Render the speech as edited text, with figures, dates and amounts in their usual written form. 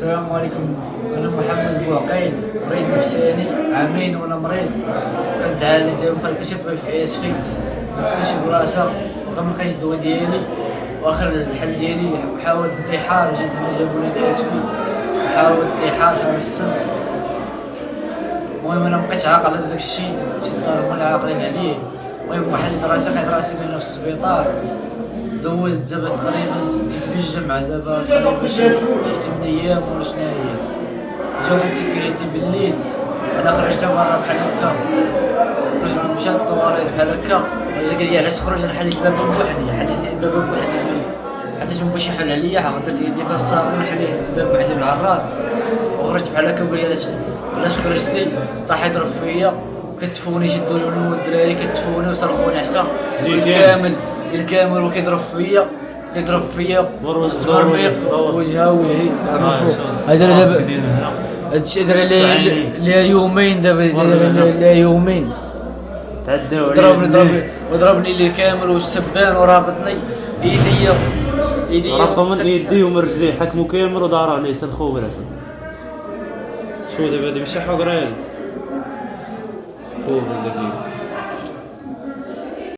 السلام عليكم. انا محمد بوعقيل، مريض نفساني عامين وانا مريض. كنتعالج دابا مخلطتش طبيب في اسفي، مخلطتش براسه، بقى ملقيتش الدواء ديالي. واخر الحل ديالي حاولت انتحار، جيت هنا جابوني لاسفي، حاولت انتحار شهر السنة. المهم انا مبقيتش عاقل على داك الشيء، درت الدار هما اللي عاقلين عليه. المهم واحد راسي لقيت راسي هنا في السبيطار، دوزت دابا تقريبا في الجمعة دابا تقريبا شي 8 أيام ولا شناهي. جا واحد سيكيريتي بالليل، انا خرجت برا بحال هكا، خرج مشى للطواليت بحال هكا، جا قال لي علاش تخرج؟ انا حليت الباب بوحدي، حليت الباب بوحدي، حيتاش مبغيش يحل عليا، درت يدي في الصابون حليت الباب بوحدي بالعراد وخرجت بحال هكا. وقال لي علاش خرجتي؟ طاح يضرب فيا، كتفوني شدوني هو الدراري كتفوني وصرخوني عسا الكامل وكيضرب فيا تمرميق وجهه وجهي. هذا دابا هادشي دار ليا يومين، دابا ليا يومين تعداو عليه وضربني لي كامل والسبان ورابطني ايديا ربطوا من يديه ومن رجليه، حكموا كامل وداروا عليه سلخوه براسه. شو دابا هادي ماشي حقره هادي. هو هذاك